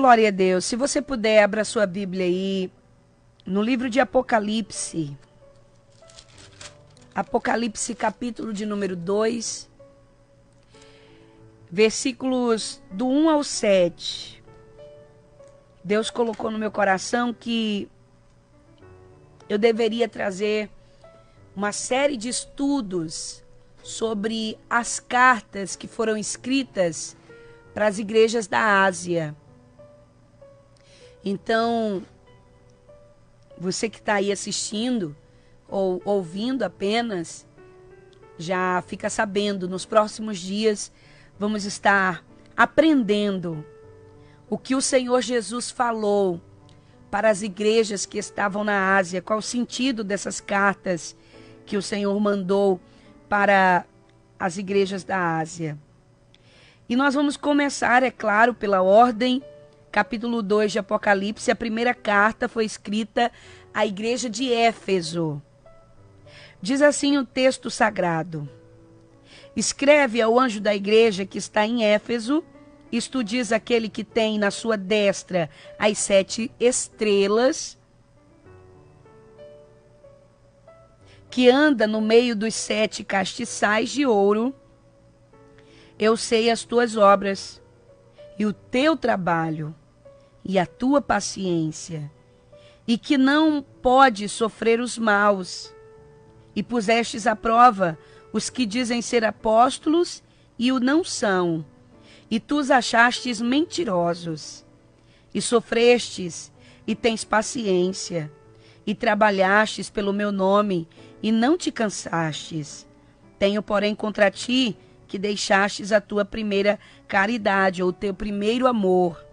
Glória a Deus. Se você puder, abra sua Bíblia aí no livro de Apocalipse. Apocalipse, capítulo de número 2, versículos do 1 ao 7. Deus colocou no meu coração que eu deveria trazer uma série de estudos sobre as cartas que foram escritas para as igrejas da Ásia. Então, você que está aí assistindo ou ouvindo apenas, já fica sabendo, nos próximos dias vamos estar aprendendo o que o Senhor Jesus falou para as igrejas que estavam na Ásia, qual o sentido dessas cartas que o Senhor mandou para as igrejas da Ásia. E nós vamos começar, é claro, pela ordem, capítulo 2 de Apocalipse. A primeira carta foi escrita à igreja de Éfeso. Diz assim o texto sagrado: escreve ao anjo da igreja que está em Éfeso, isto diz aquele que tem na sua destra as 7 estrelas, que anda no meio dos 7 castiçais de ouro. Eu sei as tuas obras, e o teu trabalho, e a tua paciência, e que não podes sofrer os maus, e pusestes à prova os que dizem ser apóstolos e o não são, e tu os achastes mentirosos, e sofrestes, e tens paciência, e trabalhastes pelo meu nome, e não te cansastes. Tenho, porém, contra ti que deixastes a tua primeira caridade, ou o teu primeiro amor.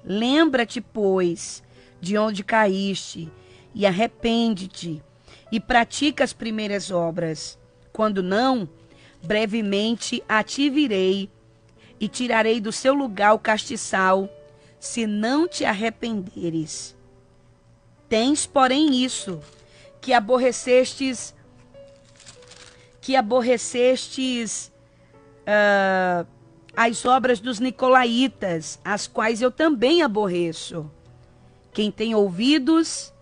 Lembra-te, pois, de onde caíste, e arrepende-te, e pratica as primeiras obras. Quando não, brevemente a ti virei, e tirarei do seu lugar o castiçal, se não te arrependeres. Tens, porém, isso, que aborrecestes as obras dos nicolaítas, as quais eu também aborreço. Quem tem ouvidos,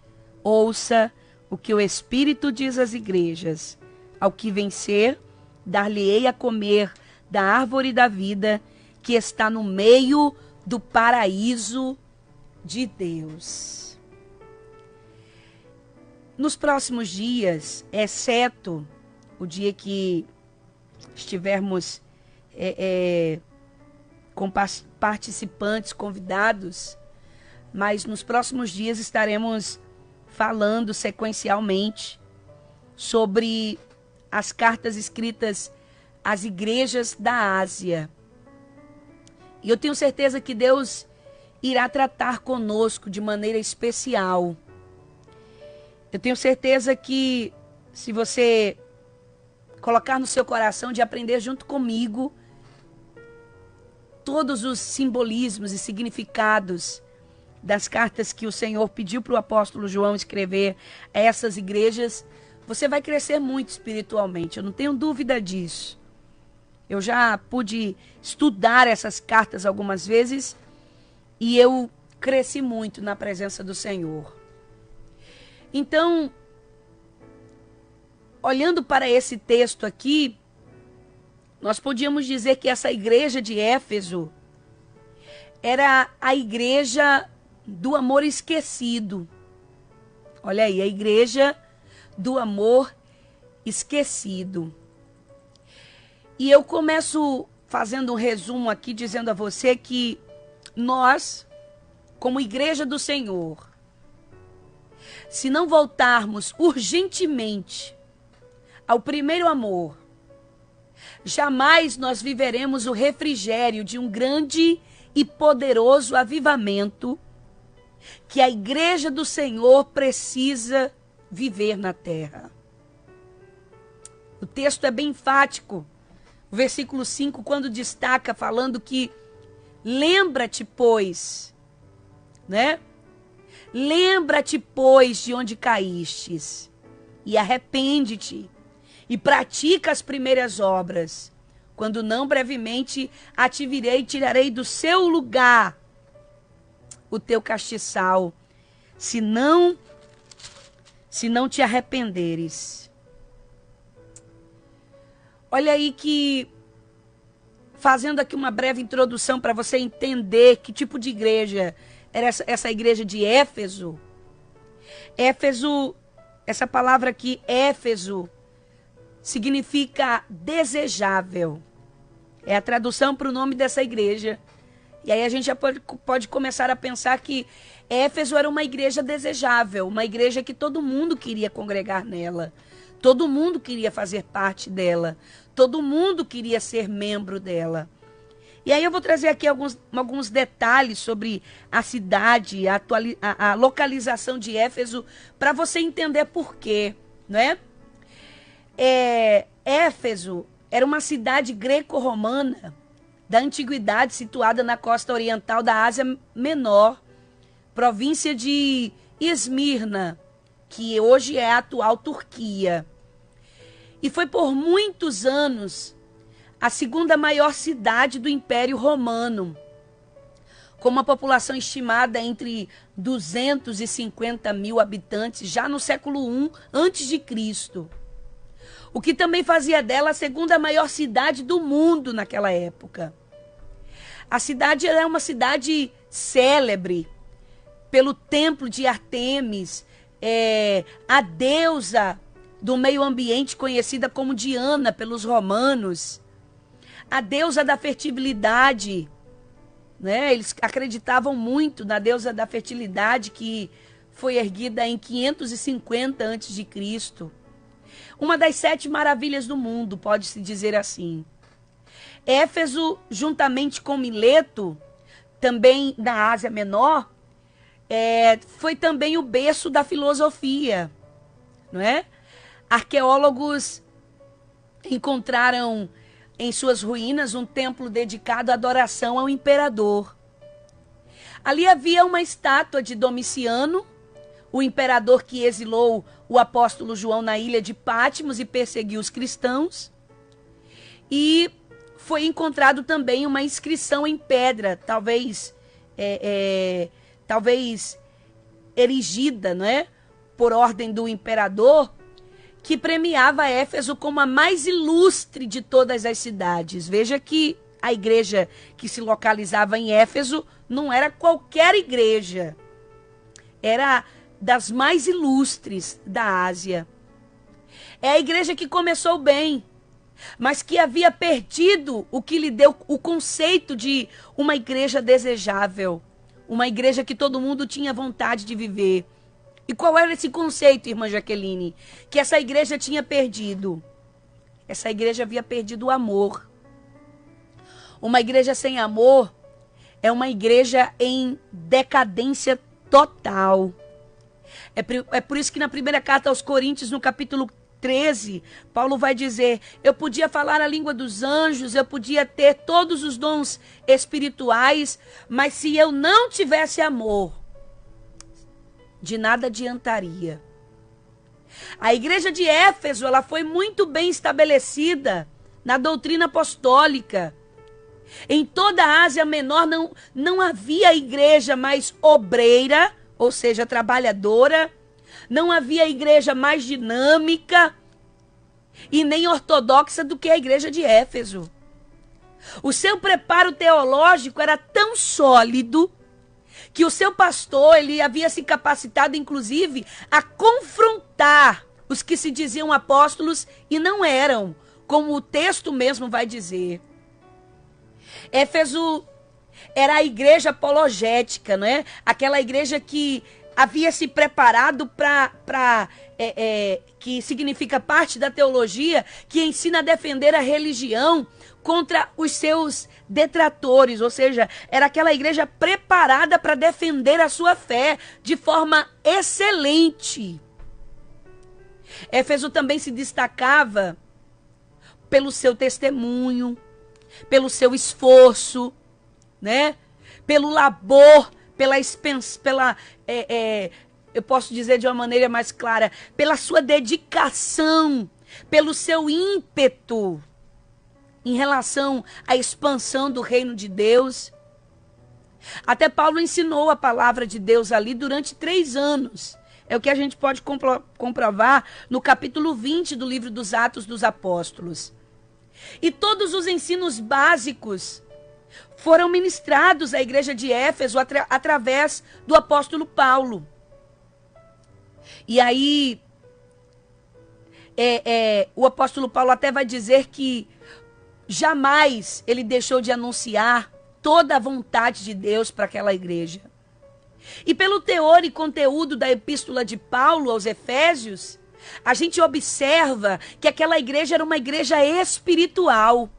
ouça o que o Espírito diz às igrejas. Ao que vencer, dar-lhe-ei a comer da árvore da vida, que está no meio do paraíso de Deus. Nos próximos dias, exceto o dia que estivermos com participantes convidados, mas nos próximos dias estaremos falando sequencialmente sobre as cartas escritas às igrejas da Ásia. E eu tenho certeza que Deus irá tratar conosco de maneira especial. Eu tenho certeza que se você colocar no seu coração de aprender junto comigo todos os simbolismos e significados das cartas que o Senhor pediu para o apóstolo João escrever a essas igrejas, você vai crescer muito espiritualmente, eu não tenho dúvida disso. Eu já pude estudar essas cartas algumas vezes e eu cresci muito na presença do Senhor. Então, olhando para esse texto aqui, nós podíamos dizer que essa igreja de Éfeso era a igreja do amor esquecido. Olha aí, a igreja do amor esquecido. E eu começo fazendo um resumo aqui, dizendo a você que nós, como igreja do Senhor, se não voltarmos urgentemente ao primeiro amor, jamais nós viveremos o refrigério de um grande e poderoso avivamento que a igreja do Senhor precisa viver na terra. O texto é bem enfático. O versículo 5, quando destaca, falando que lembra-te, pois, né? Lembra-te, pois, de onde caístes, e arrepende-te, e pratica as primeiras obras. Quando não, brevemente a te virei e tirarei do seu lugar. o teu castiçal, se não te arrependeres. Olha aí que, fazendo aqui uma breve introdução para você entender que tipo de igreja era essa igreja de Éfeso. Éfeso, essa palavra aqui, Éfeso, significa desejável. É a tradução para o nome dessa igreja. E aí a gente já pode começar a pensar que Éfeso era uma igreja desejável, uma igreja que todo mundo queria congregar nela. Todo mundo queria fazer parte dela. Todo mundo queria ser membro dela. E aí eu vou trazer aqui alguns detalhes sobre a cidade, a localização de Éfeso, para você entender por quê, né? Éfeso era uma cidade greco-romana da antiguidade, situada na costa oriental da Ásia Menor, província de Esmirna, que hoje é a atual Turquia. E foi por muitos anos a segunda maior cidade do Império Romano, com uma população estimada entre 250 mil habitantes já no século I a.C., o que também fazia dela a segunda maior cidade do mundo naquela época. A cidade é uma cidade célebre pelo templo de Ártemis, a deusa do meio ambiente conhecida como Diana pelos romanos, a deusa da fertilidade, né? Eles acreditavam muito na deusa da fertilidade, que foi erguida em 550 a.C., uma das 7 maravilhas do mundo, pode-se dizer assim. Éfeso, juntamente com Mileto, também da Ásia Menor, foi também o berço da filosofia, não é? Arqueólogos encontraram em suas ruínas um templo dedicado à adoração ao imperador. Ali havia uma estátua de Domiciano, o imperador que exilou o apóstolo João na ilha de Patmos e perseguiu os cristãos. E foi encontrado também uma inscrição em pedra, talvez erigida, não é? Por ordem do imperador, que premiava Éfeso como a mais ilustre de todas as cidades. Veja que a igreja que se localizava em Éfeso não era qualquer igreja. Era das mais ilustres da Ásia. É a igreja que começou bem, mas que havia perdido o que lhe deu o conceito de uma igreja desejável. Uma igreja que todo mundo tinha vontade de viver. E qual era esse conceito, irmã Jaqueline? Que essa igreja tinha perdido. Essa igreja havia perdido o amor. Uma igreja sem amor é uma igreja em decadência total. É por isso que na primeira carta aos Coríntios, no capítulo 13, Paulo vai dizer: eu podia falar a língua dos anjos, eu podia ter todos os dons espirituais, mas se eu não tivesse amor, de nada adiantaria. A igreja de Éfeso, ela foi muito bem estabelecida na doutrina apostólica. Em toda a Ásia Menor não havia igreja mais obreira, ou seja, trabalhadora. Não havia igreja mais dinâmica e nem ortodoxa do que a igreja de Éfeso. O seu preparo teológico era tão sólido que o seu pastor, ele havia se capacitado, inclusive, a confrontar os que se diziam apóstolos e não eram, como o texto mesmo vai dizer. Éfeso era a igreja apologética, não é? Aquela igreja que havia se preparado que significa parte da teologia, que ensina a defender a religião contra os seus detratores, ou seja, era aquela igreja preparada para defender a sua fé de forma excelente. Éfeso também se destacava pelo seu testemunho, pelo seu esforço, né? Pelo labor, eu posso dizer de uma maneira mais clara, pela sua dedicação, pelo seu ímpeto em relação à expansão do reino de Deus. Até Paulo ensinou a palavra de Deus ali durante 3 anos. É o que a gente pode comprovar no capítulo 20 do livro dos Atos dos Apóstolos. E todos os ensinos básicos foram ministrados à igreja de Éfeso através do apóstolo Paulo. E aí, o apóstolo Paulo até vai dizer que jamais ele deixou de anunciar toda a vontade de Deus para aquela igreja. E pelo teor e conteúdo da epístola de Paulo aos Efésios, a gente observa que aquela igreja era uma igreja espiritual.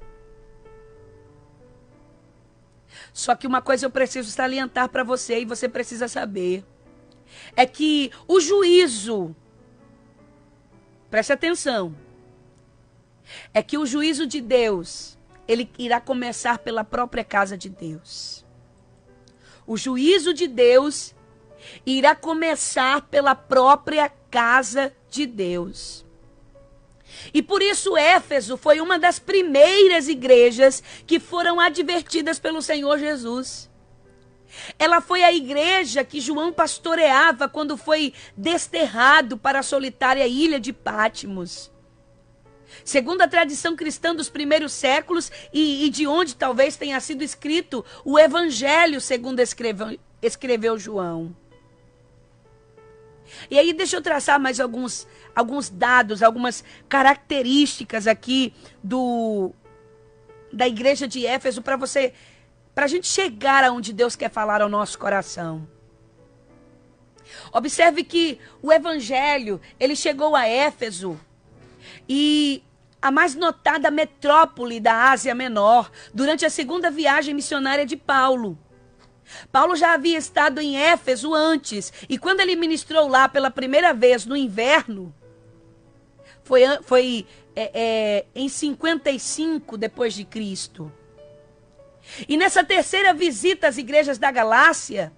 Só que uma coisa eu preciso salientar para você e você precisa saber. É que o juízo, preste atenção, é que o juízo de Deus, ele irá começar pela própria casa de Deus. O juízo de Deus irá começar pela própria casa de Deus. E por isso Éfeso foi uma das primeiras igrejas que foram advertidas pelo Senhor Jesus. Ela foi a igreja que João pastoreava quando foi desterrado para a solitária ilha de Patmos. Segundo a tradição cristã dos primeiros séculos e de onde talvez tenha sido escrito o Evangelho segundo escreveu João. E aí deixa eu traçar mais alguns dados, algumas características aqui da igreja de Éfeso para a gente chegar aonde Deus quer falar ao nosso coração. Observe que o Evangelho, ele chegou a Éfeso e a mais notada metrópole da Ásia Menor durante a segunda viagem missionária de Paulo. Paulo já havia estado em Éfeso antes, e quando ele ministrou lá pela primeira vez no inverno, foi em 55 depois de Cristo. E nessa terceira visita às igrejas da Galácia,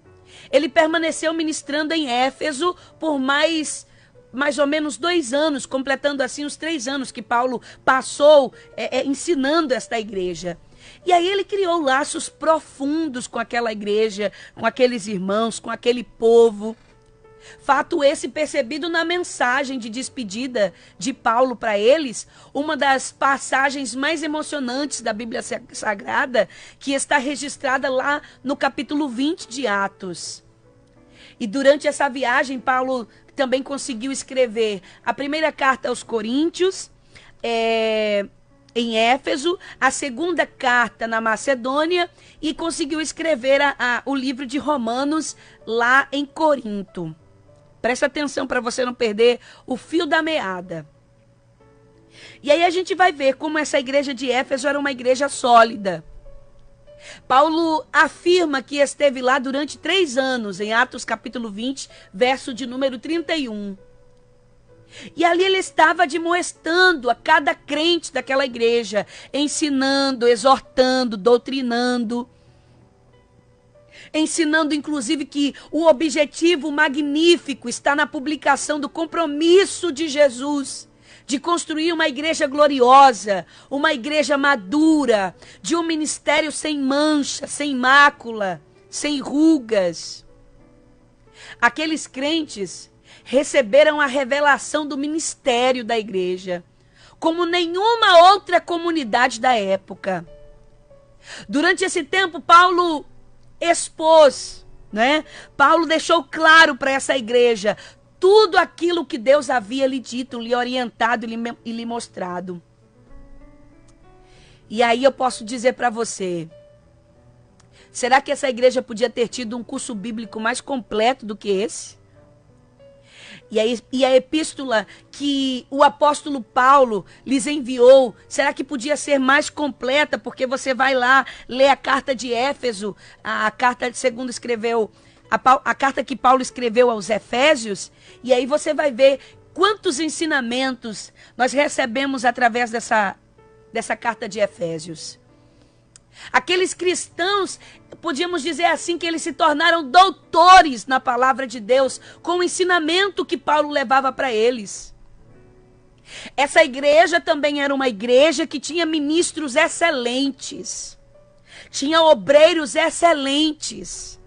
ele permaneceu ministrando em Éfeso por mais ou menos 2 anos, completando assim os 3 anos que Paulo passou ensinando esta igreja. E aí ele criou laços profundos com aquela igreja, com aqueles irmãos, com aquele povo. Fato esse percebido na mensagem de despedida de Paulo para eles, uma das passagens mais emocionantes da Bíblia Sagrada, que está registrada lá no capítulo 20 de Atos. E durante essa viagem, Paulo também conseguiu escrever a primeira carta aos Coríntios, em Éfeso, a segunda carta na Macedônia e conseguiu escrever o livro de Romanos lá em Corinto. Presta atenção para você não perder o fio da meada. E aí a gente vai ver como essa igreja de Éfeso era uma igreja sólida. Paulo afirma que esteve lá durante 3 anos, em Atos capítulo 20, verso de número 31. E ali ele estava admoestando a cada crente daquela igreja, ensinando, exortando, doutrinando, ensinando inclusive que o objetivo magnífico está na publicação do compromisso de Jesus, de construir uma igreja gloriosa, uma igreja madura, de um ministério sem mancha, sem mácula, sem rugas. Aqueles crentes receberam a revelação do ministério da igreja, como nenhuma outra comunidade da época. Durante esse tempo, Paulo expôs, né? Paulo deixou claro para essa igreja tudo aquilo que Deus havia lhe dito, lhe orientado e lhe mostrado. E aí eu posso dizer para você, será que essa igreja podia ter tido um curso bíblico mais completo do que esse? E a epístola que o apóstolo Paulo lhes enviou, será que podia ser mais completa? Porque você vai lá ler a carta de Éfeso, a carta que Paulo escreveu aos Efésios, e aí você vai ver quantos ensinamentos nós recebemos através dessa carta de Efésios. Aqueles cristãos, podíamos dizer assim, que eles se tornaram doutores na palavra de Deus, com o ensinamento que Paulo levava para eles. Essa igreja também era uma igreja que tinha ministros excelentes, tinha obreiros excelentes.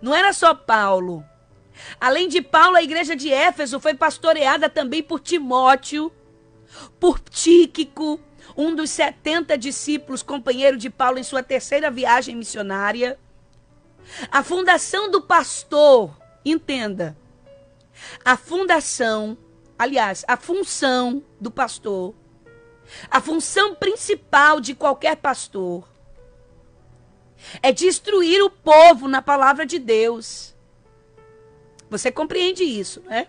Não era só Paulo. Além de Paulo, a igreja de Éfeso foi pastoreada também por Timóteo, por Tíquico, um dos 70 discípulos, companheiro de Paulo em sua terceira viagem missionária. A fundação do pastor, entenda, a fundação, aliás, a função do pastor, a função principal de qualquer pastor é de instruir o povo na palavra de Deus. Você compreende isso, né?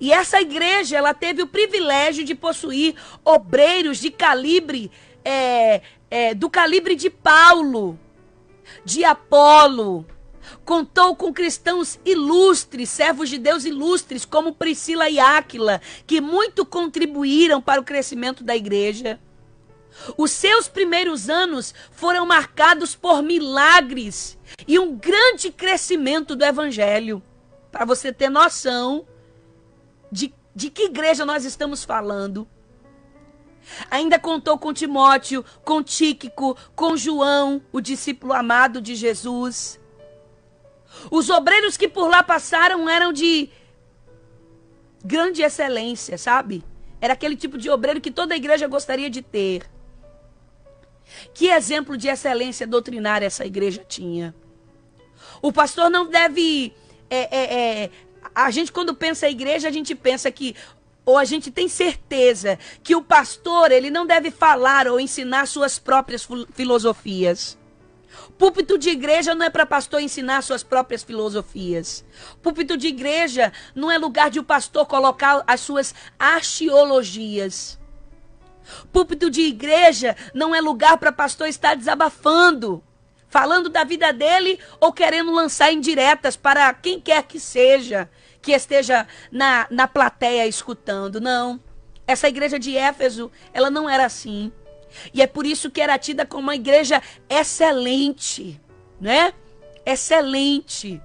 E essa igreja, ela teve o privilégio de possuir obreiros de calibre, do calibre de Paulo, de Apolo. Contou com cristãos ilustres, servos de Deus ilustres, como Priscila e Áquila, que muito contribuíram para o crescimento da igreja. Os seus primeiros anos foram marcados por milagres e um grande crescimento do evangelho. Para você ter noção de que igreja nós estamos falando. Ainda contou com Timóteo, com Tíquico, com João, o discípulo amado de Jesus. Os obreiros que por lá passaram eram de grande excelência, sabe? Era aquele tipo de obreiro que toda igreja gostaria de ter. Que exemplo de excelência doutrinária essa igreja tinha. O pastor não deve... a gente, quando pensa em igreja, a gente pensa que... Ou a gente tem certeza que o pastor, ele não deve falar ou ensinar suas próprias filosofias. Púlpito de igreja não é para pastor ensinar suas próprias filosofias. Púlpito de igreja não é lugar de o pastor colocar as suas axiologias. Púlpito de igreja não é lugar para pastor estar desabafando, falando da vida dele ou querendo lançar indiretas para quem quer que seja, que esteja na plateia escutando. Não. Essa igreja de Éfeso, ela não era assim. E é por isso que era tida como uma igreja excelente, né? Excelente.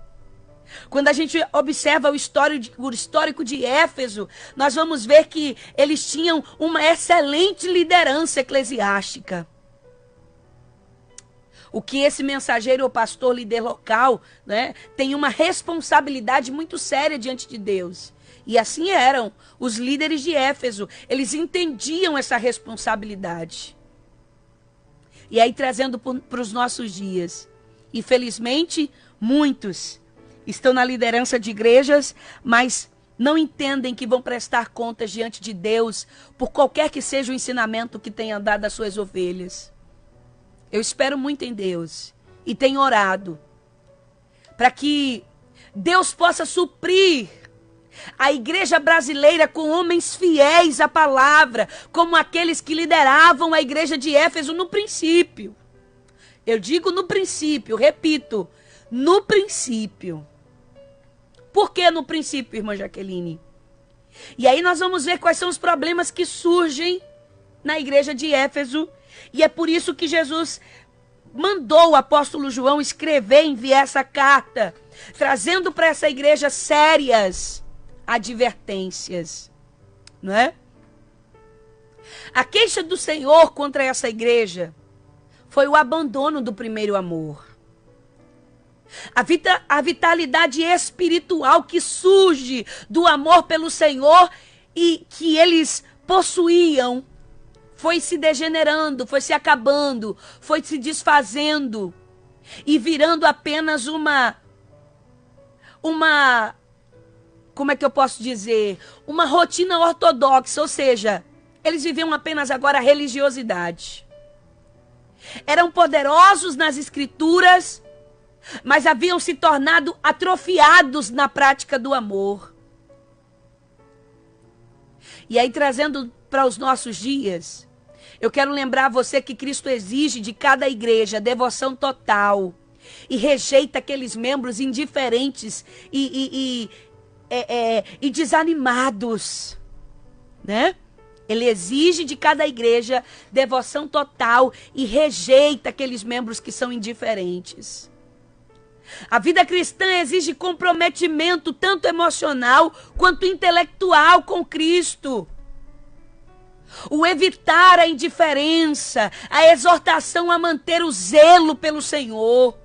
Quando a gente observa o histórico de Éfeso, nós vamos ver que eles tinham uma excelente liderança eclesiástica. O que esse mensageiro ou pastor, líder local, né, tem uma responsabilidade muito séria diante de Deus. E assim eram os líderes de Éfeso. Eles entendiam essa responsabilidade. E aí, trazendo para os nossos dias. Infelizmente, muitos estão na liderança de igrejas, mas não entendem que vão prestar contas diante de Deus por qualquer que seja o ensinamento que tenha dado às suas ovelhas. Eu espero muito em Deus e tenho orado para que Deus possa suprir a igreja brasileira com homens fiéis à palavra, como aqueles que lideravam a igreja de Éfeso no princípio. Eu digo no princípio, repito, no princípio. Por que no princípio, irmã Jaqueline? E aí nós vamos ver quais são os problemas que surgem na igreja de Éfeso. E é por isso que Jesus mandou o apóstolo João escrever, enviar essa carta, trazendo para essa igreja sérias advertências, não é? A queixa do Senhor contra essa igreja foi o abandono do primeiro amor. A vitalidade espiritual que surge do amor pelo Senhor e que eles possuíam foi se degenerando, foi se acabando, foi se desfazendo e virando apenas uma como é que eu posso dizer? Uma rotina ortodoxa, ou seja, eles viviam apenas agora a religiosidade. Eram poderosos nas escrituras, mas haviam se tornado atrofiados na prática do amor. E aí, trazendo para os nossos dias, eu quero lembrar a você que Cristo exige de cada igreja devoção total e rejeita aqueles membros indiferentes e desanimados, né? Ele exige de cada igreja devoção total e rejeita aqueles membros que são indiferentes. A vida cristã exige comprometimento tanto emocional quanto intelectual com Cristo. o evitar a indiferença, a exortação a manter o zelo pelo Senhor.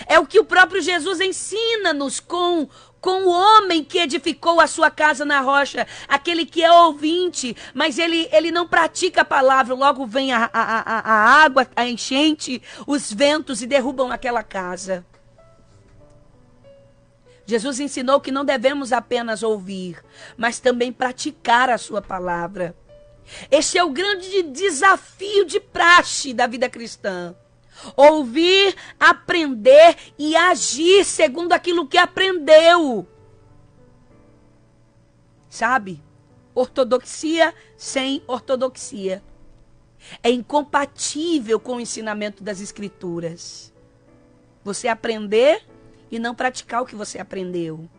É o que o próprio Jesus ensina-nos com o homem que edificou a sua casa na rocha, aquele que é ouvinte, mas ele não pratica a palavra, logo vem a água, a enchente, os ventos e derrubam aquela casa. Jesus ensinou que não devemos apenas ouvir, mas também praticar a sua palavra. Este é o grande desafio de praxe da vida cristã. Ouvir, aprender e agir segundo aquilo que aprendeu. Sabe? Ortodoxia sem ortodoxia é incompatível com o ensinamento das Escrituras. Você aprender e não praticar o que você aprendeu.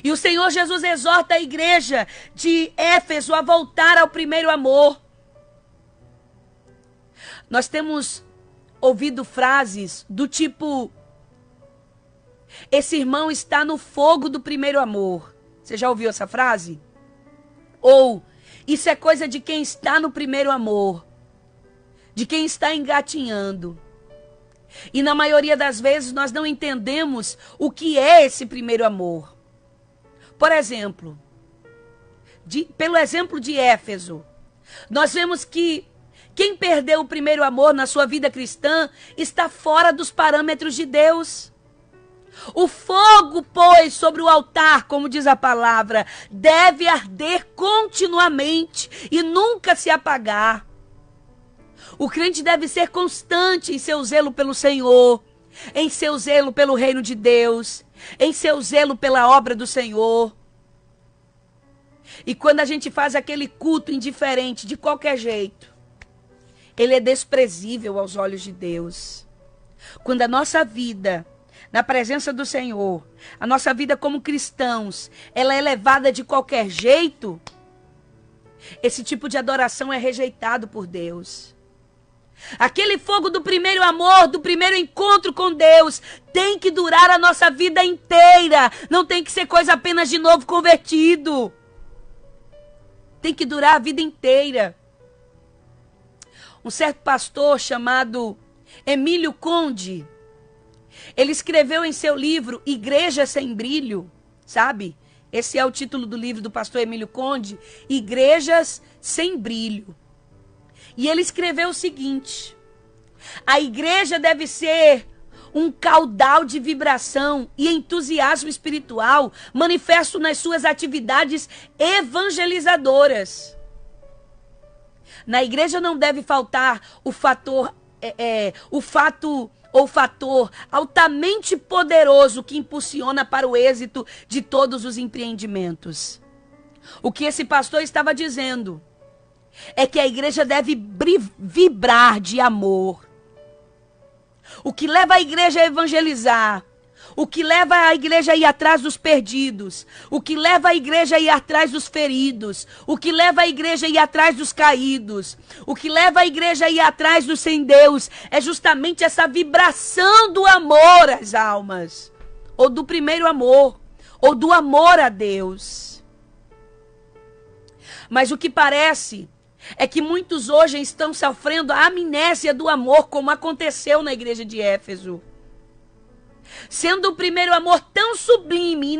E o Senhor Jesus exorta a igreja de Éfeso a voltar ao primeiro amor. Nós temos ouvido frases do tipo: esse irmão está no fogo do primeiro amor. Você já ouviu essa frase? Ou, isso é coisa de quem está no primeiro amor, de quem está engatinhando. E na maioria das vezes nós não entendemos o que é esse primeiro amor. Por exemplo, pelo exemplo de Éfeso, nós vemos que quem perdeu o primeiro amor na sua vida cristã está fora dos parâmetros de Deus. O fogo, pois, sobre o altar, como diz a palavra, deve arder continuamente e nunca se apagar. O crente deve ser constante em seu zelo pelo Senhor, em seu zelo pelo reino de Deus, em seu zelo pela obra do Senhor. E quando a gente faz aquele culto indiferente, de qualquer jeito, ele é desprezível aos olhos de Deus. Quando a nossa vida, na presença do Senhor, a nossa vida como cristãos, ela é levada de qualquer jeito, esse tipo de adoração é rejeitado por Deus. Aquele fogo do primeiro amor, do primeiro encontro com Deus, tem que durar a nossa vida inteira. Não tem que ser coisa apenas de novo convertido. Tem que durar a vida inteira. Um certo pastor chamado Emílio Conde, ele escreveu em seu livro Igreja Sem Brilho, sabe? Esse é o título do livro do pastor Emílio Conde, Igrejas Sem Brilho. E ele escreveu o seguinte: a igreja deve ser um caudal de vibração e entusiasmo espiritual manifesto nas suas atividades evangelizadoras. Na igreja não deve faltar o fator altamente poderoso que impulsiona para o êxito de todos os empreendimentos. O que esse pastor estava dizendo é que a igreja deve vibrar de amor. O que leva a igreja a evangelizar, o que leva a igreja a ir atrás dos perdidos, o que leva a igreja a ir atrás dos feridos, o que leva a igreja a ir atrás dos caídos, o que leva a igreja a ir atrás dos sem Deus, é justamente essa vibração do amor às almas, ou do primeiro amor, ou do amor a Deus. Mas o que parece é que muitos hoje estão sofrendo a amnésia do amor, como aconteceu na igreja de Éfeso. Sendo o primeiro amor tão sublime,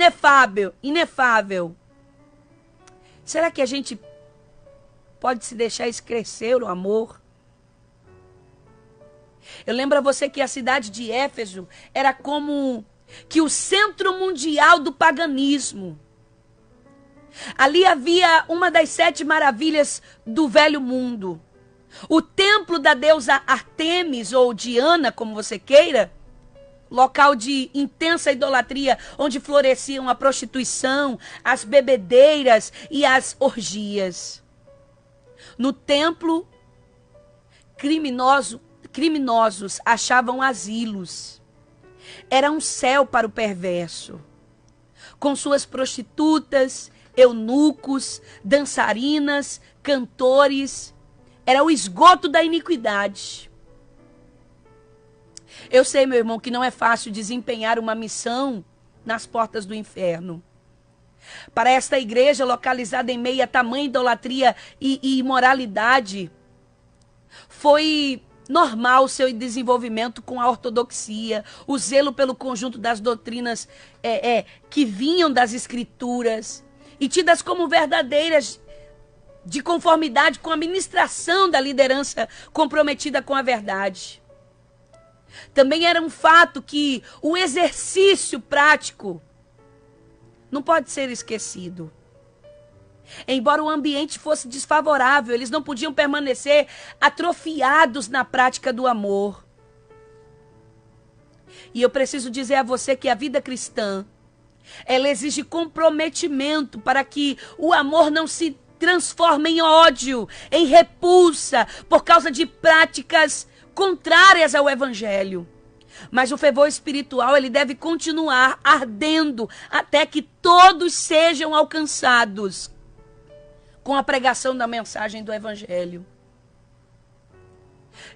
inefável. Será que a gente pode se deixar esquecer o amor? Eu lembro a você que a cidade de Éfeso era como que o centro mundial do paganismo. Ali havia uma das 7 maravilhas do velho mundo. O templo da deusa Artemis, ou Diana, como você queira, local de intensa idolatria, onde floresciam a prostituição, as bebedeiras e as orgias. No templo, criminosos achavam asilos. Era um céu para o perverso, com suas prostitutas, eunucos, dançarinas, cantores. Era o esgoto da iniquidade. Eu sei, meu irmão, que não é fácil desempenhar uma missão nas portas do inferno. Para esta igreja localizada em meio a tamanha idolatria e imoralidade, foi normal o seu desenvolvimento com a ortodoxia, o zelo pelo conjunto das doutrinas que vinham das escrituras e tidas como verdadeiras, de conformidade com a ministração da liderança comprometida com a verdade. Também era um fato que o exercício prático não pode ser esquecido. Embora o ambiente fosse desfavorável, eles não podiam permanecer atrofiados na prática do amor. E eu preciso dizer a você que a vida cristã, ela exige comprometimento para que o amor não se transforme em ódio, em repulsa, por causa de práticas contrárias ao evangelho. Mas o fervor espiritual, ele deve continuar ardendo até que todos sejam alcançados com a pregação da mensagem do evangelho.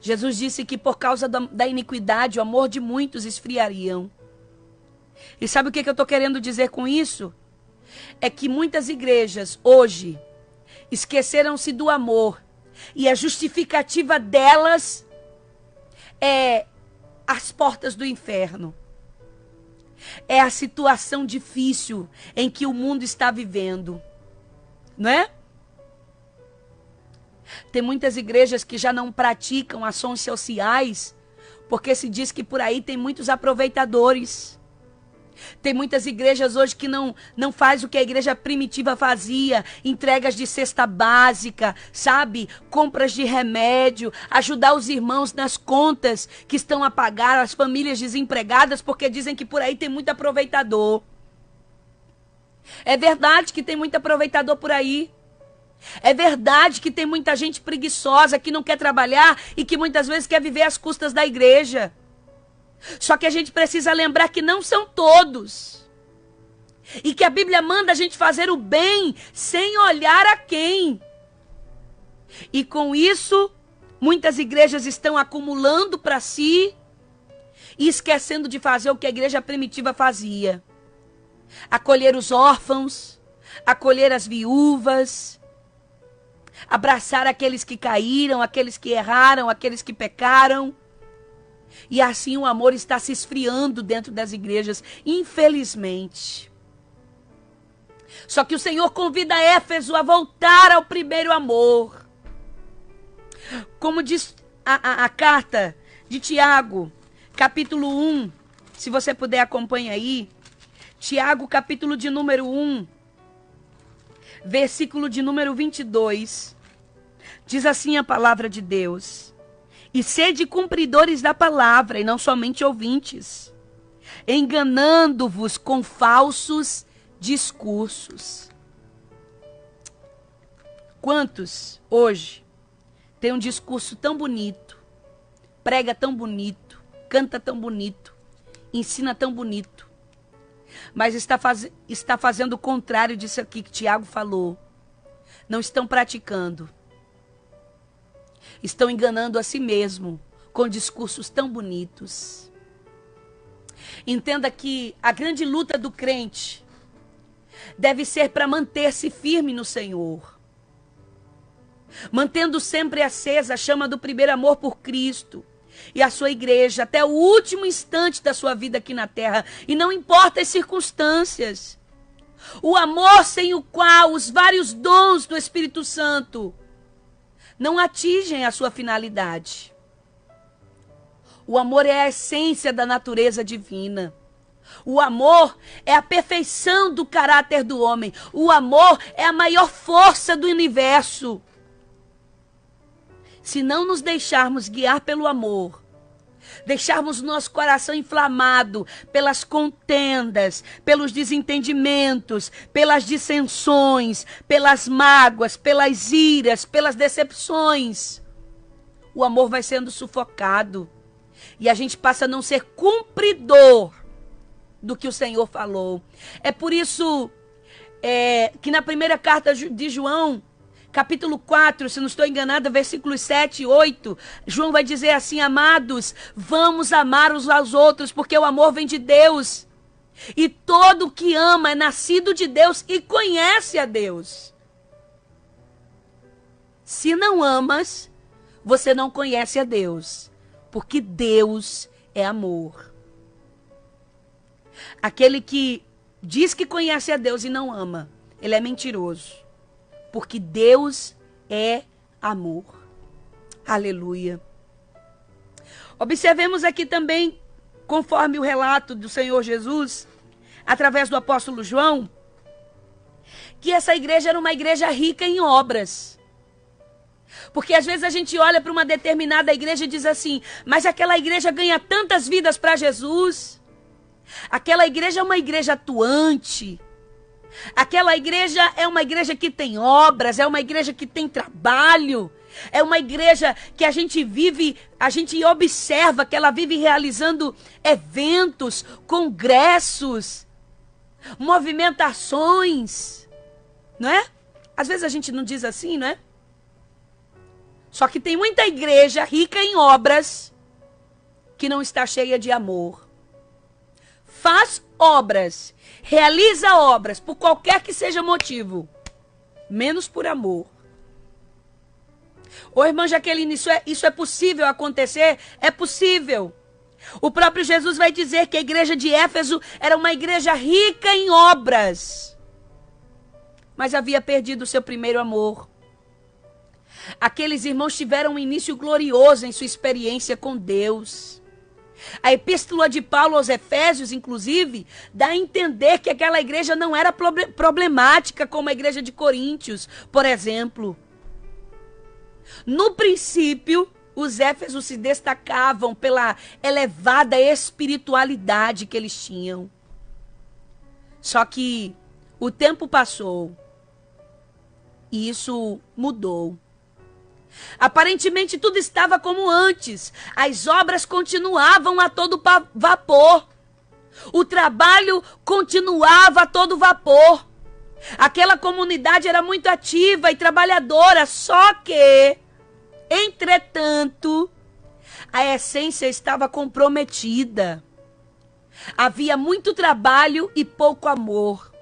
Jesus disse que por causa da iniquidade, o amor de muitos esfriariam. E sabe o que eu estou querendo dizer com isso? É que muitas igrejas hoje esqueceram-se do amor. E a justificativa delas é as portas do inferno. É a situação difícil em que o mundo está vivendo. Não é? Tem muitas igrejas que já não praticam ações sociais porque se diz que por aí tem muitos aproveitadores. Tem muitas igrejas hoje que não faz o que a igreja primitiva fazia, entregas de cesta básica, sabe? Compras de remédio, ajudar os irmãos nas contas que estão a pagar, as famílias desempregadas, porque dizem que por aí tem muito aproveitador. É verdade que tem muito aproveitador por aí. É verdade que tem muita gente preguiçosa que não quer trabalhar e que muitas vezes quer viver às custas da igreja. Só que a gente precisa lembrar que não são todos. E que a Bíblia manda a gente fazer o bem sem olhar a quem. E com isso, muitas igrejas estão acumulando para si e esquecendo de fazer o que a igreja primitiva fazia. Acolher os órfãos, acolher as viúvas, abraçar aqueles que caíram, aqueles que erraram, aqueles que pecaram. E assim o amor está se esfriando dentro das igrejas, infelizmente. Só que o Senhor convida Éfeso a voltar ao primeiro amor. Como diz a carta de Tiago, capítulo 1, se você puder acompanhar aí. Tiago, capítulo de número 1, versículo de número 22. Diz assim a palavra de Deus: e sede cumpridores da palavra, e não somente ouvintes, enganando-vos com falsos discursos. Quantos hoje tem um discurso tão bonito, prega tão bonito, canta tão bonito, ensina tão bonito, mas está fazendo o contrário disso aqui que Tiago falou. Não estão praticando. Estão enganando a si mesmo com discursos tão bonitos. Entenda que a grande luta do crente deve ser para manter-se firme no Senhor, mantendo sempre acesa a chama do primeiro amor por Cristo e a sua igreja até o último instante da sua vida aqui na terra. E não importa as circunstâncias. O amor sem o qual os vários dons do Espírito Santo não atingem a sua finalidade. O amor é a essência da natureza divina. O amor é a perfeição do caráter do homem. O amor é a maior força do universo. Se não nos deixarmos guiar pelo amor, deixarmos nosso coração inflamado pelas contendas, pelos desentendimentos, pelas dissensões, pelas mágoas, pelas iras, pelas decepções, o amor vai sendo sufocado e a gente passa a não ser cumpridor do que o Senhor falou. É por isso que na primeira carta de João, capítulo 4, se não estou enganada, versículos 7 e 8, João vai dizer assim: amados, vamos amar uns aos outros, porque o amor vem de Deus. E todo que ama é nascido de Deus e conhece a Deus. Se não amas, você não conhece a Deus, porque Deus é amor. Aquele que diz que conhece a Deus e não ama, ele é mentiroso, porque Deus é amor. Aleluia. Observemos aqui também, conforme o relato do Senhor Jesus, através do apóstolo João, que essa igreja era uma igreja rica em obras. Porque às vezes a gente olha para uma determinada igreja e diz assim, mas aquela igreja ganha tantas vidas para Jesus. Aquela igreja é uma igreja atuante. Aquela igreja é uma igreja que tem obras, é uma igreja que tem trabalho. É uma igreja que a gente observa que ela vive realizando eventos, congressos, movimentações, não é? Às vezes a gente não diz assim, não é? Só que tem muita igreja rica em obras que não está cheia de amor. Faz obras, realiza obras, por qualquer que seja motivo, menos por amor. Ô, irmã Jaqueline, isso é possível acontecer? É possível. O próprio Jesus vai dizer que a igreja de Éfeso era uma igreja rica em obras, mas havia perdido o seu primeiro amor. Aqueles irmãos tiveram um início glorioso em sua experiência com Deus. A epístola de Paulo aos Efésios, inclusive, dá a entender que aquela igreja não era problemática como a igreja de Coríntios, por exemplo. No princípio, os Éfesos se destacavam pela elevada espiritualidade que eles tinham. Só que o tempo passou e isso mudou. Aparentemente tudo estava como antes. As obras continuavam a todo vapor. O trabalho continuava a todo vapor. Aquela comunidade era muito ativa e trabalhadora, só que, entretanto, a essência estava comprometida. Havia muito trabalho e pouco amor.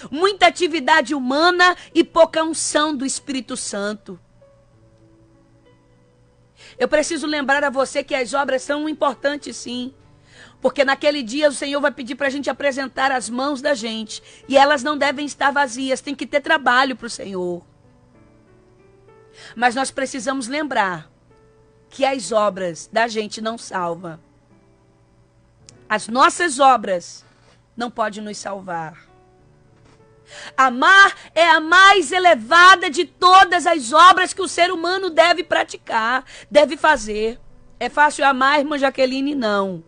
Muita atividade humana e pouca unção do Espírito Santo. Eu preciso lembrar a você que as obras são importantes, sim. Porque naquele dia o Senhor vai pedir para a gente apresentar as mãos da gente. E elas não devem estar vazias, tem que ter trabalho para o Senhor. Mas nós precisamos lembrar que as obras da gente não salvam. As nossas obras não podem nos salvar. Amar é a mais elevada de todas as obras que o ser humano deve praticar, deve fazer. É fácil amar, irmã Jaqueline? Não.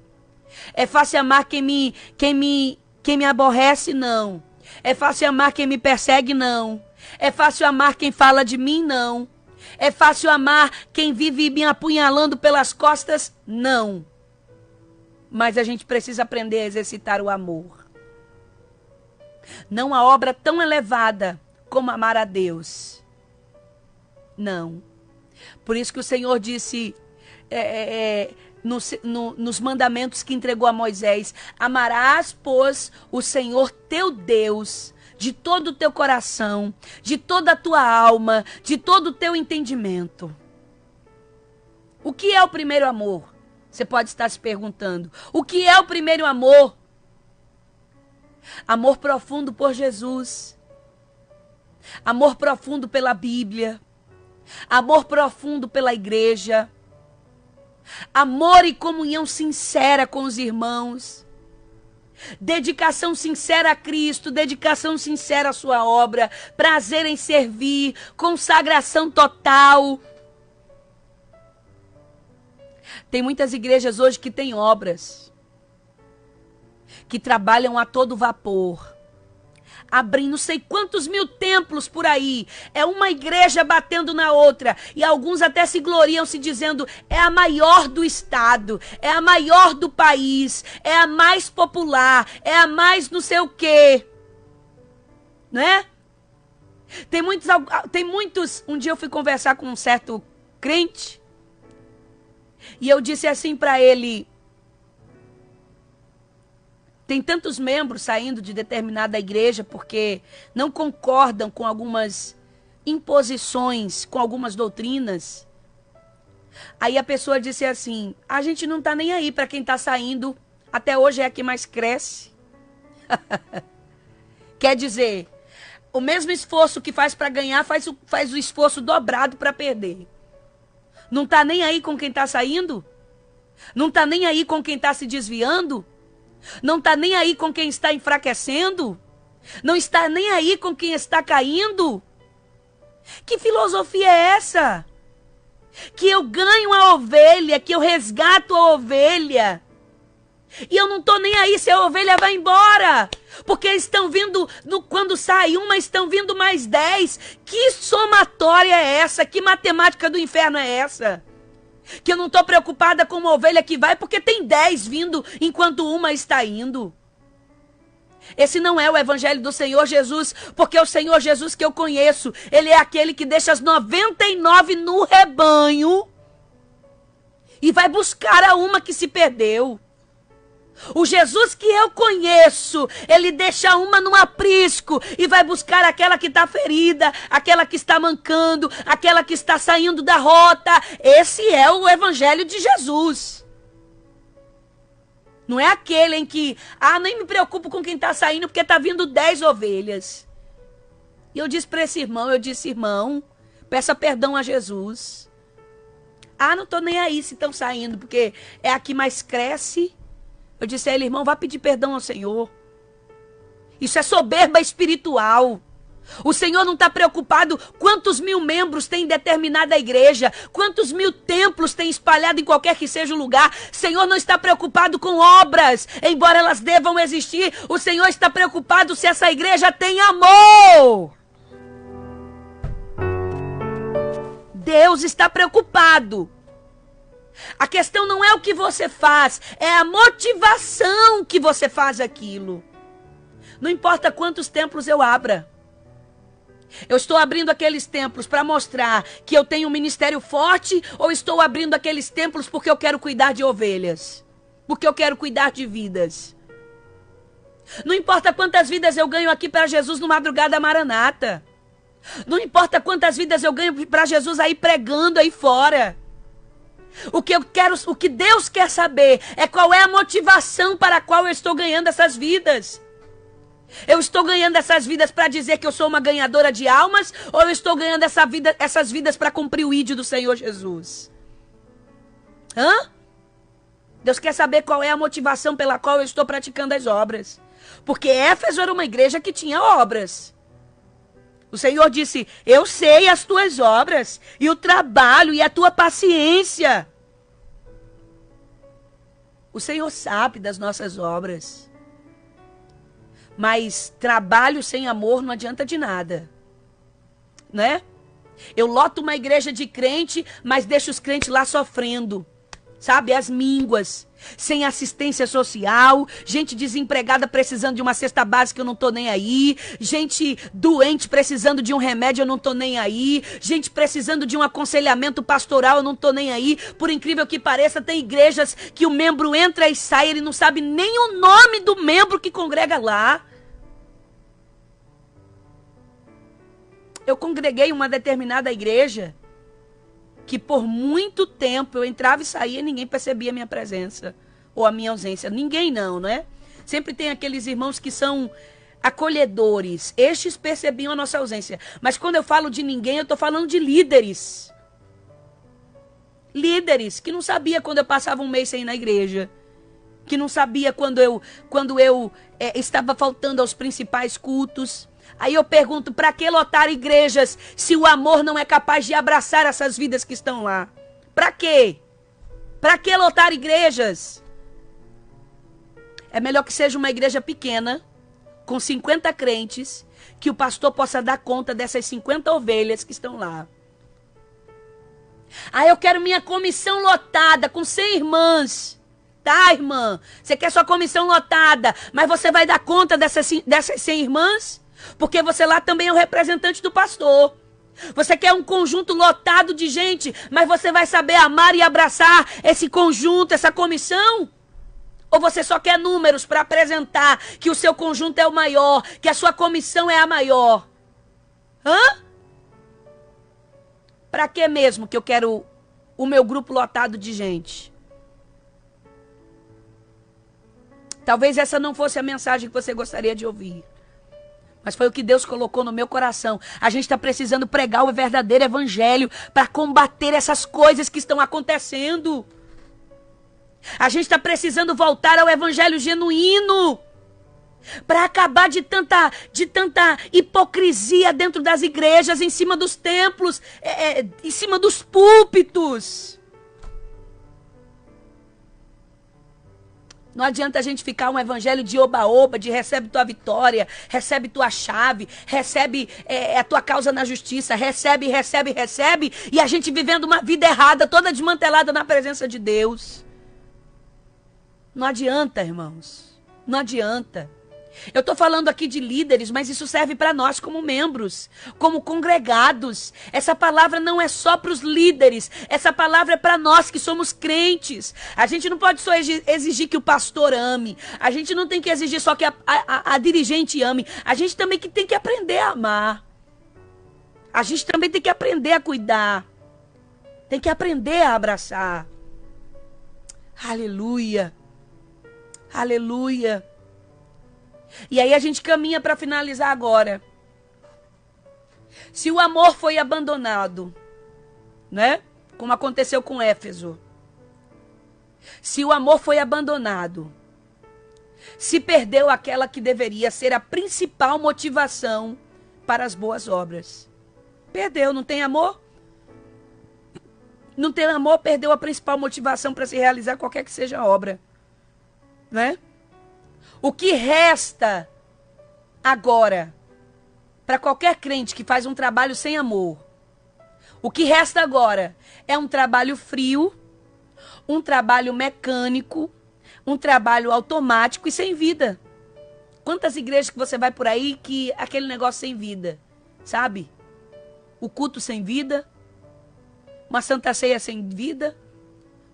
É fácil amar quem me aborrece? Não. É fácil amar quem me persegue? Não. É fácil amar quem fala de mim? Não. É fácil amar quem vive me apunhalando pelas costas? Não. Mas a gente precisa aprender a exercitar o amor. Não há obra tão elevada como amar a Deus. Não. Por isso que o Senhor disse nos mandamentos que entregou a Moisés: amarás, pois, o Senhor teu Deus de todo o teu coração, de toda a tua alma, de todo o teu entendimento. O que é o primeiro amor? Você pode estar se perguntando. O que é o primeiro amor? Amor profundo por Jesus. Amor profundo pela Bíblia. Amor profundo pela igreja. Amor e comunhão sincera com os irmãos. Dedicação sincera a Cristo, dedicação sincera à sua obra, prazer em servir, consagração total. Tem muitas igrejas hoje que têm obras, que trabalham a todo vapor, abrindo não sei quantos mil templos por aí. É uma igreja batendo na outra. E alguns até se gloriam se dizendo: é a maior do estado, é a maior do país, é a mais popular, é a mais não sei o quê. Né? Tem muitos... Um dia eu fui conversar com um certo crente e eu disse assim para ele: Tem tantos membros saindo de determinada igreja porque não concordam com algumas imposições, com algumas doutrinas. Aí a pessoa disse assim: a gente não tá nem aí para quem tá saindo, até hoje é a que mais cresce. Quer dizer, o mesmo esforço que faz para ganhar, faz o esforço dobrado para perder. Não tá nem aí com quem tá saindo? Não tá nem aí com quem tá se desviando? Não tá nem aí com quem está enfraquecendo? Não está nem aí com quem está caindo? Que filosofia é essa? Que eu ganho a ovelha, que eu resgato a ovelha. E eu não tô nem aí se a ovelha vai embora. Porque estão vindo, quando sai uma, estão vindo mais 10. Que somatória é essa? Que matemática do inferno é essa? Que eu não tô preocupada com uma ovelha que vai, porque tem 10 vindo enquanto uma está indo. Esse não é o evangelho do Senhor Jesus, porque o Senhor Jesus que eu conheço, ele é aquele que deixa as 99 no rebanho e vai buscar a uma que se perdeu. O Jesus que eu conheço, ele deixa uma no aprisco e vai buscar aquela que está ferida, aquela que está mancando, aquela que está saindo da rota. Esse é o evangelho de Jesus. Não é aquele em que, nem me preocupo com quem está saindo porque está vindo 10 ovelhas. E eu disse para esse irmão, irmão, peça perdão a Jesus. Não estou nem aí se estão saindo, porque é a que mais cresce. Eu disse a ele: irmão, vá pedir perdão ao Senhor. Isso é soberba espiritual. O Senhor não está preocupado quantos mil membros tem em determinada igreja, quantos mil templos tem espalhado em qualquer que seja o lugar. O Senhor não está preocupado com obras, embora elas devam existir. O Senhor está preocupado se essa igreja tem amor. Deus está preocupado. A questão não é o que você faz, é a motivação que você faz aquilo. Não importa quantos templos eu abra. Eu estou abrindo aqueles templos para mostrar que eu tenho um ministério forte, ou estou abrindo aqueles templos porque eu quero cuidar de ovelhas? Porque eu quero cuidar de vidas? Não importa quantas vidas eu ganho aqui para Jesus no Madrugada Maranata. Não importa quantas vidas eu ganho para Jesus aí pregando aí fora. O que Deus quer saber é qual é a motivação para a qual eu estou ganhando essas vidas. Eu estou ganhando essas vidas para dizer que eu sou uma ganhadora de almas, ou eu estou ganhando essas vidas para cumprir o ídolo do Senhor Jesus? Deus quer saber qual é a motivação pela qual eu estou praticando as obras. Porque Éfeso era uma igreja que tinha obras. O Senhor disse: eu sei as tuas obras, e o trabalho, e a tua paciência. O Senhor sabe das nossas obras. Mas trabalho sem amor não adianta de nada. Né? Eu loto uma igreja de crente, mas deixo os crentes lá sofrendo. Sabe? As mínguas. Sem assistência social, gente desempregada precisando de uma cesta básica, eu não tô nem aí. Gente doente precisando de um remédio, eu não tô nem aí. Gente precisando de um aconselhamento pastoral, eu não tô nem aí. Por incrível que pareça, tem igrejas que o membro entra e sai, ele não sabe nem o nome do membro que congrega lá. Eu congreguei em uma determinada igreja que por muito tempo eu entrava e saía e ninguém percebia a minha presença ou a minha ausência. Ninguém não, né? Sempre tem aqueles irmãos que são acolhedores. Estes percebiam a nossa ausência. Mas quando eu falo de ninguém, eu estou falando de líderes. Líderes que não sabia quando eu passava um mês sem ir na igreja. Que não sabia quando eu estava faltando aos principais cultos. Aí eu pergunto: para que lotar igrejas se o amor não é capaz de abraçar essas vidas que estão lá? Para quê? Para que lotar igrejas? É melhor que seja uma igreja pequena, com 50 crentes, que o pastor possa dar conta dessas 50 ovelhas que estão lá. Eu quero minha comissão lotada, com 100 irmãs. Tá, irmã? Você quer sua comissão lotada, mas você vai dar conta dessas 100 irmãs? Porque você lá também é o representante do pastor. Você quer um conjunto lotado de gente, mas você vai saber amar e abraçar esse conjunto, essa comissão? Ou você só quer números para apresentar que o seu conjunto é o maior, que a sua comissão é a maior? Hã? Para que mesmo que eu quero o meu grupo lotado de gente? Talvez essa não fosse a mensagem que você gostaria de ouvir. Mas foi o que Deus colocou no meu coração. A gente está precisando pregar o verdadeiro evangelho para combater essas coisas que estão acontecendo. A gente está precisando voltar ao evangelho genuíno para acabar de tanta hipocrisia dentro das igrejas, em cima dos templos, em cima dos púlpitos. Não adianta a gente ficar um evangelho de oba-oba, de recebe tua vitória, recebe tua chave, recebe a tua causa na justiça, recebe, e a gente vivendo uma vida errada, toda desmantelada na presença de Deus. Não adianta, irmãos. Não adianta. Eu estou falando aqui de líderes, mas isso serve para nós como membros, como congregados. Essa palavra não é só para os líderes, essa palavra é para nós que somos crentes. A gente não pode só exigir que o pastor ame, a gente não tem que exigir só que a dirigente ame, a gente também que tem que aprender a amar. A gente também tem que aprender a cuidar, tem que aprender a abraçar. Aleluia, aleluia. E aí a gente caminha para finalizar agora. Se o amor foi abandonado, né? Como aconteceu com Éfeso. Se o amor foi abandonado, se perdeu aquela que deveria ser a principal motivação para as boas obras. Perdeu, não tem amor? Não tem amor, perdeu a principal motivação para se realizar qualquer que seja a obra, né? O que resta agora para qualquer crente que faz um trabalho sem amor? O que resta agora é um trabalho frio, um trabalho mecânico, um trabalho automático e sem vida. Quantas igrejas que você vai por aí que aquele negócio sem vida, sabe? O culto sem vida, uma santa ceia sem vida,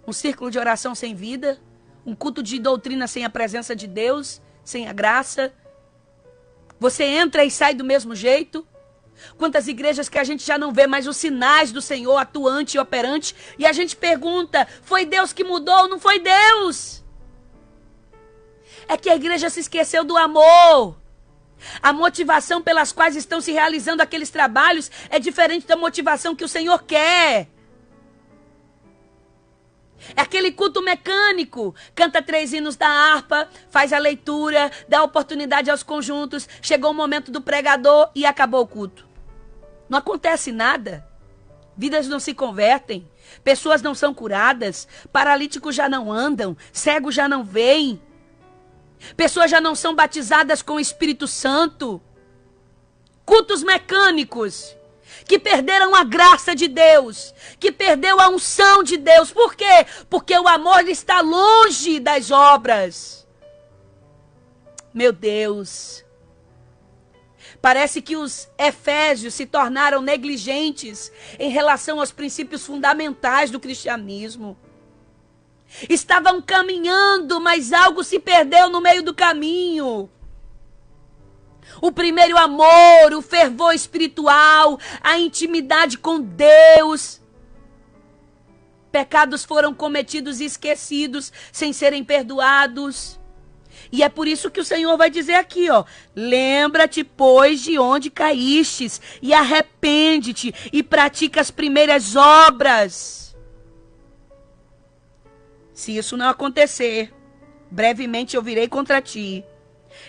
um círculo de oração sem vida, um culto de doutrina sem a presença de Deus, sem a graça. Você entra e sai do mesmo jeito. Quantas igrejas que a gente já não vê mais os sinais do Senhor atuante e operante. E a gente pergunta, foi Deus que mudou? Não foi Deus. É que a igreja se esqueceu do amor. A motivação pelas quais estão se realizando aqueles trabalhos é diferente da motivação que o Senhor quer. É aquele culto mecânico. Canta 3 hinos da harpa, faz a leitura, dá oportunidade aos conjuntos. Chegou o momento do pregador e acabou o culto. Não acontece nada. Vidas não se convertem. Pessoas não são curadas. Paralíticos já não andam. Cegos já não veem. Pessoas já não são batizadas com o Espírito Santo. Cultos mecânicos que perderam a graça de Deus, que perdeu a unção de Deus. Por quê? Porque o amor está longe das obras. Meu Deus. Parece que os efésios se tornaram negligentes em relação aos princípios fundamentais do cristianismo. Estavam caminhando, mas algo se perdeu no meio do caminho. O primeiro amor, o fervor espiritual, a intimidade com Deus. Pecados foram cometidos e esquecidos, sem serem perdoados. E é por isso que o Senhor vai dizer aqui, ó: lembra-te, pois, de onde caístes, e arrepende-te, e pratica as primeiras obras. Se isso não acontecer, brevemente eu virei contra ti,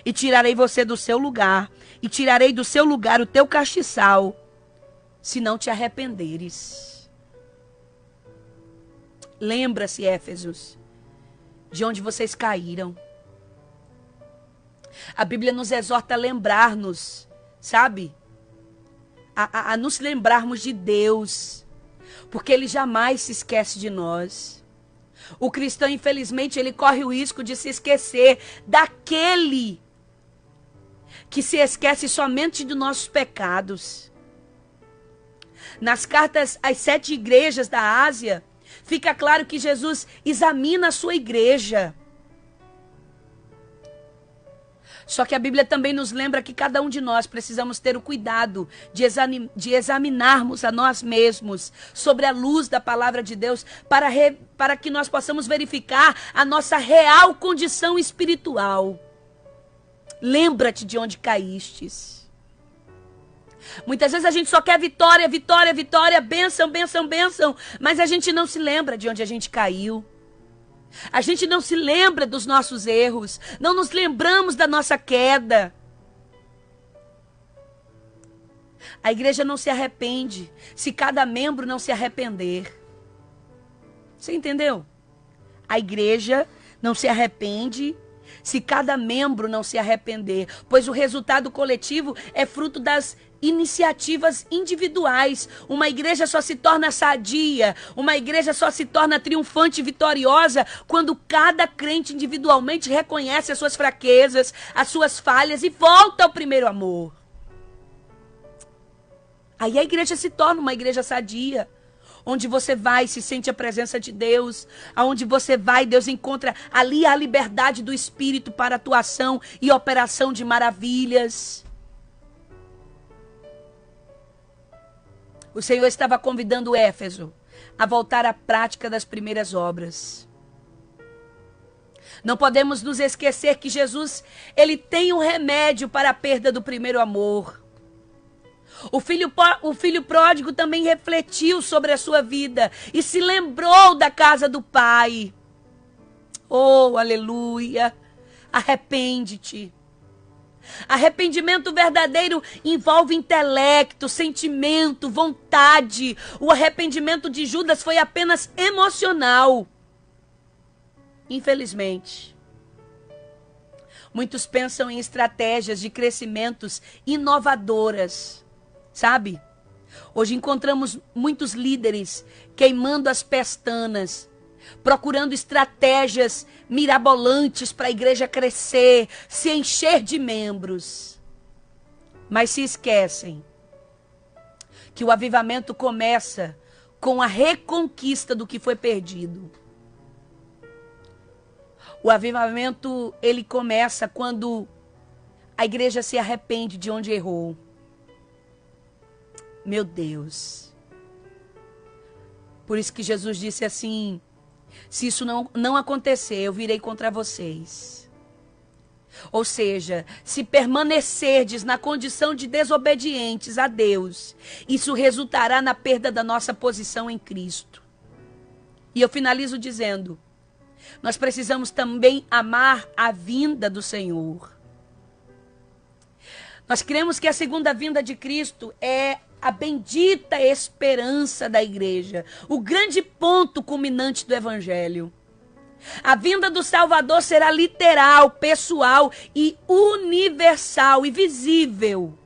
e tirarei você do seu lugar, e tirarei do seu lugar o teu castiçal, se não te arrependeres. Lembra-se, Éfesos, de onde vocês caíram. A Bíblia nos exorta a lembrar-nos, sabe? A nos lembrarmos de Deus, porque Ele jamais se esquece de nós. O cristão, infelizmente, ele corre o risco de se esquecer daquele que se esquece somente dos nossos pecados. Nas cartas às 7 igrejas da Ásia, fica claro que Jesus examina a sua igreja. Só que a Bíblia também nos lembra que cada um de nós precisamos ter o cuidado de examinarmos a nós mesmos sobre a luz da palavra de Deus para que nós possamos verificar a nossa real condição espiritual. Lembra-te de onde caístes. Muitas vezes a gente só quer vitória, vitória, vitória, bênção, bênção, bênção, mas a gente não se lembra de onde a gente caiu. A gente não se lembra dos nossos erros, não nos lembramos da nossa queda. A igreja não se arrepende se cada membro não se arrepender. Você entendeu? A igreja não se arrepende se cada membro não se arrepender, pois o resultado coletivo é fruto das iniciativas individuais. Uma igreja só se torna sadia, uma igreja só se torna triunfante e vitoriosa quando cada crente individualmente reconhece as suas fraquezas, as suas falhas e volta ao primeiro amor. Aí a igreja se torna uma igreja sadia. Onde você vai, se sente a presença de Deus. Aonde você vai, Deus encontra ali a liberdade do Espírito para atuação e operação de maravilhas. O Senhor estava convidando Éfeso a voltar à prática das primeiras obras. Não podemos nos esquecer que Jesus, ele tem um remédio para a perda do primeiro amor. O filho pródigo também refletiu sobre a sua vida e se lembrou da casa do pai. Oh, aleluia! Arrepende-te. Arrependimento verdadeiro envolve intelecto, sentimento, vontade. O arrependimento de Judas foi apenas emocional. Infelizmente, muitos pensam em estratégias de crescimentos inovadoras. Sabe? Hoje encontramos muitos líderes queimando as pestanas, procurando estratégias mirabolantes para a igreja crescer, se encher de membros. Mas se esquecem que o avivamento começa com a reconquista do que foi perdido. O avivamento, ele começa quando a igreja se arrepende de onde errou. Meu Deus. Por isso que Jesus disse assim: se isso não acontecer, eu virei contra vocês. Ou seja, se permanecerdes na condição de desobedientes a Deus, isso resultará na perda da nossa posição em Cristo. E eu finalizo dizendo: nós precisamos também amar a vinda do Senhor. Nós cremos que a segunda vinda de Cristo é a bendita esperança da igreja, o grande ponto culminante do evangelho. A vinda do Salvador será literal, pessoal e universal e visível.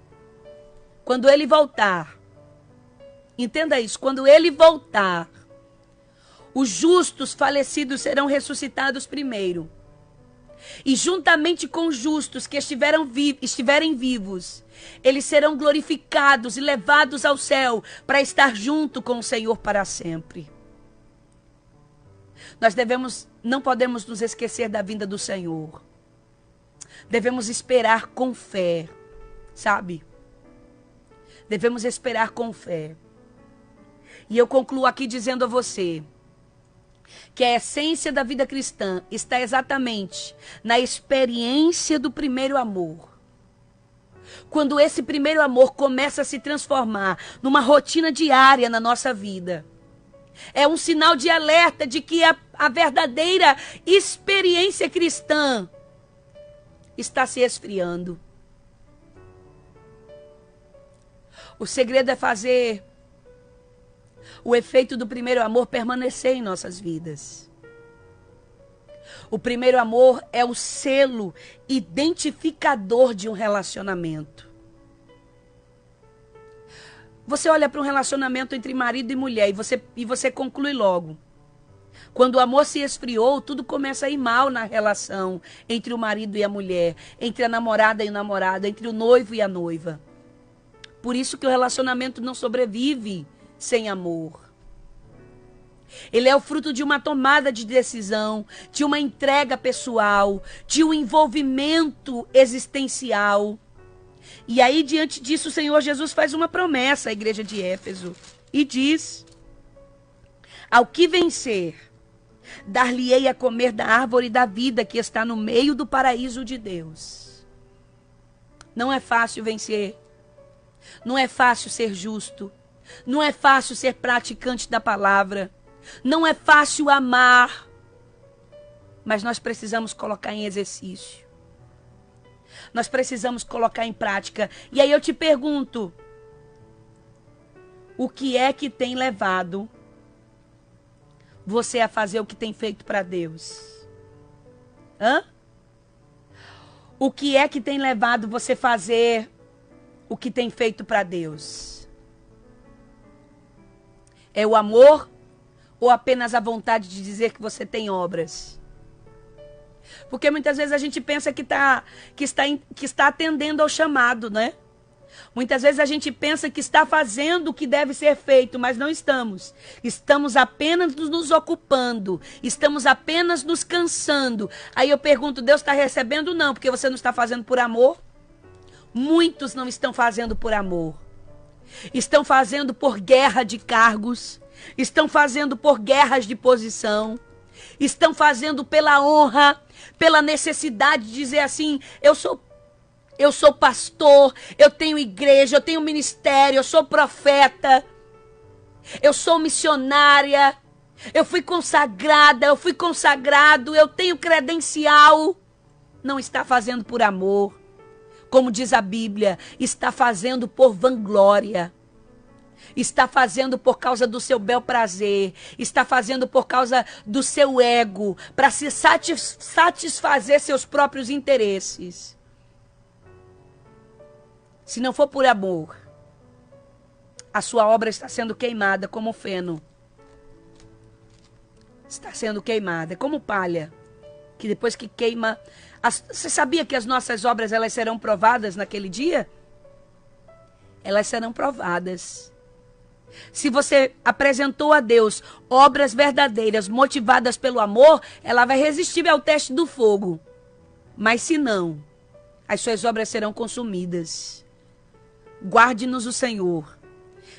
Quando ele voltar, entenda isso, quando ele voltar, os justos falecidos serão ressuscitados primeiro. E juntamente com os justos que estiverem vivos, eles serão glorificados e levados ao céu para estar junto com o Senhor para sempre. Nós não podemos nos esquecer da vinda do Senhor. Devemos esperar com fé, sabe? Devemos esperar com fé. E eu concluo aqui dizendo a você que a essência da vida cristã está exatamente na experiência do primeiro amor. Quando esse primeiro amor começa a se transformar numa rotina diária na nossa vida, é um sinal de alerta de que a verdadeira experiência cristã está se esfriando. O segredo é fazer o efeito do primeiro amor permanecer em nossas vidas. O primeiro amor é o selo identificador de um relacionamento. Você olha para um relacionamento entre marido e mulher e você conclui logo. Quando o amor se esfriou, tudo começa a ir mal na relação entre o marido e a mulher, entre a namorada e o namorado, entre o noivo e a noiva. Por isso que o relacionamento não sobrevive sem amor. Ele é o fruto de uma tomada de decisão, de uma entrega pessoal, de um envolvimento existencial. E aí, diante disso, o Senhor Jesus faz uma promessa à igreja de Éfeso e diz: ao que vencer, dar-lhe-ei a comer da árvore da vida que está no meio do paraíso de Deus. Não é fácil vencer. Não é fácil ser justo. Não é fácil ser praticante da palavra. Não é fácil amar. Mas nós precisamos colocar em exercício. Nós precisamos colocar em prática. E aí eu te pergunto: o que é que tem levado você a fazer o que tem feito para Deus? Hã? O que é que tem levado você a fazer o que tem feito para Deus? É o amor ou apenas a vontade de dizer que você tem obras? Porque muitas vezes a gente pensa que está atendendo ao chamado, né? Muitas vezes a gente pensa que está fazendo o que deve ser feito, mas não estamos. Estamos apenas nos ocupando, estamos apenas nos cansando. Aí eu pergunto: Deus está recebendo? Não, porque você não está fazendo por amor. Muitos não estão fazendo por amor. Estão fazendo por guerra de cargos, estão fazendo por guerras de posição, estão fazendo pela honra, pela necessidade de dizer assim: eu sou pastor, eu tenho igreja, eu tenho ministério, eu sou profeta, eu sou missionária, eu fui consagrada, eu fui consagrado, eu tenho credencial. Não está fazendo por amor. Como diz a Bíblia, está fazendo por vanglória. Está fazendo por causa do seu bel prazer. Está fazendo por causa do seu ego, para se satisfazer seus próprios interesses. Se não for por amor, a sua obra está sendo queimada como feno. Está sendo queimada, é como palha, que depois que queima... Você sabia que as nossas obras elas serão provadas naquele dia? Elas serão provadas. Se você apresentou a Deus obras verdadeiras, motivadas pelo amor, ela vai resistir ao teste do fogo. Mas se não, as suas obras serão consumidas. Guarde-nos o Senhor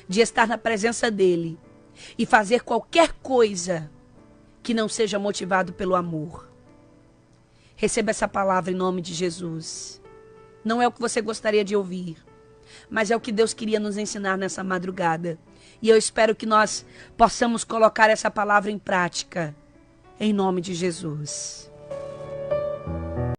de estar na presença dEle e fazer qualquer coisa que não seja motivado pelo amor. Receba essa palavra em nome de Jesus. Não é o que você gostaria de ouvir, mas é o que Deus queria nos ensinar nessa madrugada. E eu espero que nós possamos colocar essa palavra em prática, em nome de Jesus.